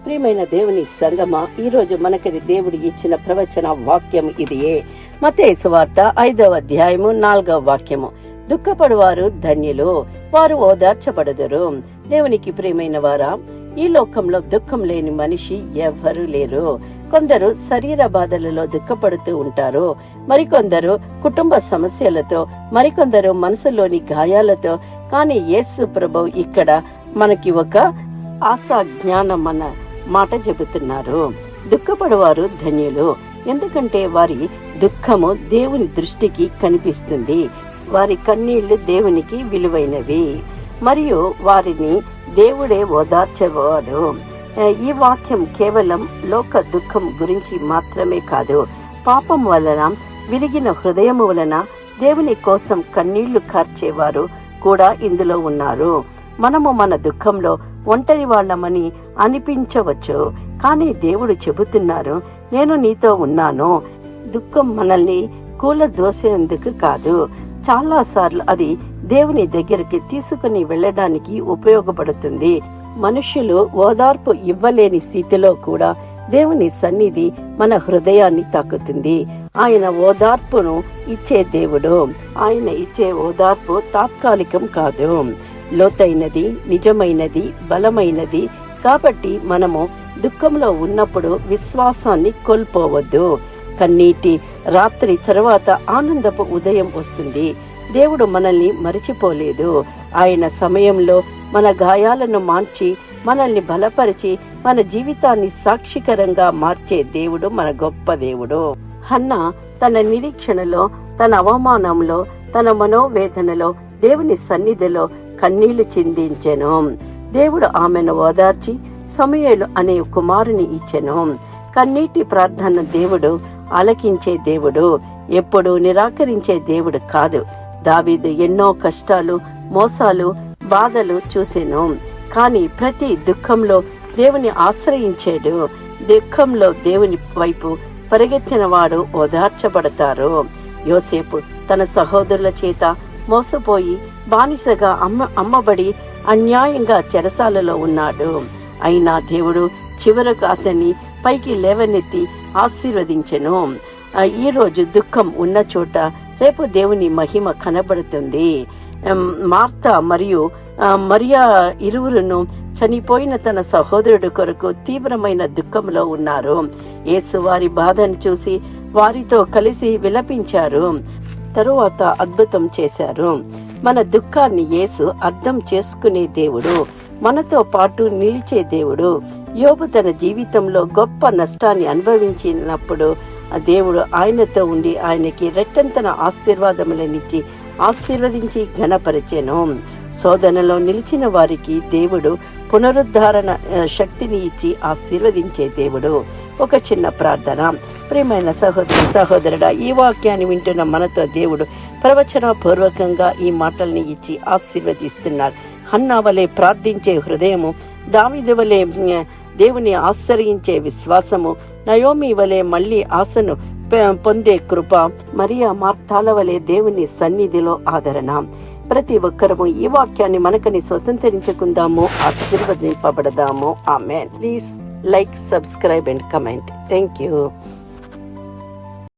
ప్రియమైన దేవుని సంగమా, ఈ రోజు మనకి దేవుడు ఇచ్చిన ప్రవచన వాక్యం ఇదియే. మత్తయి సువార్త 5వ అధ్యాయము 4వ వాక్యము. దుఃఖపడువారు ధన్యులు, వారు ఓదార్చబడదురు. దేవునికి ప్రియమైన వారా, ఈ లోకంలో దుఃఖం లేని మనిషి ఎవ్వరూ లేరు. కొందరు శరీర బాధలలో దుఃఖపడుతూ ఉంటారు, మరికొందరు కుటుంబ సమస్యలతో, మరికొందరు మనసులోని గాయాలతో. కానీ యేసు ప్రభువు ఇక్కడ మనకి ఒక ఆశా జ్ఞానం అన్న మాట చెబుతున్నారు. దుఃఖపడవారు ధన్యులు, ఎందుకంటే వారి దుఃఖము దేవుని దృష్టికి కనిపిస్తుంది. వారి కన్నీళ్లు దేవునికి విలువైనవి, మరియు వారిని దేవుడే ఓదార్చేవాడు. ఈ వాక్యం కేవలం లోక దుఃఖం గురించి మాత్రమే కాదు, పాపం వలన విరిగిన హృదయము వలన దేవుని కోసం కన్నీళ్లు కార్చేవారు కూడా ఇందులో ఉన్నారు. మనము మన దుఃఖంలో ఒంటరి వాళ్ళమని అనిపించవచ్చు, కానీ దేవుడు చెబుతున్నారు, నేను నీతో ఉన్నాను. దుఃఖం మనల్ని కూలదోసేందుకు కాదు, చాలా సార్లు అది దేవుని దగ్గరికి తీసుకుని వెళ్ళడానికి ఉపయోగపడుతుంది. మనుషులు ఓదార్పు ఇవ్వలేని స్థితిలో కూడా దేవుని సన్నిధి మన హృదయాన్ని తాకుతుంది. ఆయన ఓదార్పును ఇచ్చే దేవుడు. ఆయన ఇచ్చే ఓదార్పు తాత్కాలికం కాదు, లోతైనది, నిజమైనది, బలమైనది. కాబట్టి మనము దుఃఖంలో ఉన్నప్పుడు విశ్వాసాన్ని కోల్పోవద్దు. కన్నీటి రాత్రి తర్వాత ఆనందపు ఉదయం వస్తుంది. దేవుడు మనల్ని మరిచిపోలేదు. ఆయన సమయంలో మన గాయాలను మార్చి, మనల్ని బలపరిచి, మన జీవితాన్ని సాక్షికరంగా మార్చే దేవుడు మన గొప్ప దేవుడు. హన్నా తన నిరీక్షణలో, తన అవమానంలో, తన మనోవేదనలో దేవుని సన్నిధిలో కన్నీళ్లు చిందించెను. దేవుడు ఆమెను ఓదార్చి సమూయేలు అనే కుమారుని ఇచ్చెను. కన్నీటి ప్రార్థన దేవుడు ఆలకించే దేవుడు, ఎప్పుడు నిరాకరించే దేవుడు కాదు. దావీదు ఎన్నో కష్టాలు, మోసాలు, బాధలు చూసెను, కానీ ప్రతి దుఃఖంలో దేవుని ఆశ్రయించాడు. దుఃఖంలో దేవుని వైపు పరిగెత్తిన వాడు ఓదార్చబడతారు. యోసేపు తన సహోదరుల చేత మోసపోయి బానిసగా అమ్మబడి అన్యాయంగా చెరసాలలో ఉన్నాడు. అయినా దేవుడు చివరకు అతన్ని పైకి లేవనెత్తి ఆశీర్వదించెను. ఈ రోజు దుఃఖం ఉన్న చోట రేపు దేవుని మహిమ కనబడుతుంది. మార్తా మరియు మరియా ఇరువురును చనిపోయిన తన సహోదరుడు కొరకు తీవ్రమైన దుఃఖంలో ఉన్నారు. యేసు వారి బాధను చూసి వారితో కలిసి విలపించారు. తరువాత అద్భుతం చేశారు. మన దుఃఖాన్ని యేసు అర్థం చేసుకునే దేవుడు, మనతో పాటు నిలిచే దేవుడు. యోబు తన జీవితంలో గొప్ప నష్టాన్ని అనుభవించినప్పుడు దేవుడు ఆయనతో ఉండి ఆయనకి రెట్టంతన ఆశీర్వాదములనిచ్చి ఆశీర్వదించి ఘనపరిచెను. శోధనలో నిలిచిన వారికి దేవుడు పునరుద్ధారణ శక్తిని ఇచ్చి ఆశీర్వదించే దేవుడు. ఒక చిన్న ప్రార్థన. ప్రియమైన సహోదరుడా, ఈ వాక్యాన్ని వింటున్న మనతో దేవుడు ప్రవచన పూర్వకంగా ఈ మాటల్ని ఇచ్చి ఆశీర్వదిస్తున్నారు. హన్నా వలె ప్రార్థించే హృదయము, దావీదు వలె దేవుని ఆశ్రయించే విశ్వాసము, నయోమి వలె మళ్ళీ ఆశను పొందే కృప, మరియా మార్తాల వలె దేవుని సన్నిధిలో ఆదరణ. ప్రతి ఒక్కరము ఈ వాక్యాన్ని మనకని స్వతంత్రించుకుందాము, ఆశీర్వదింపబడదాము. ఆమేన్. Please like, subscribe and comment. Thank you.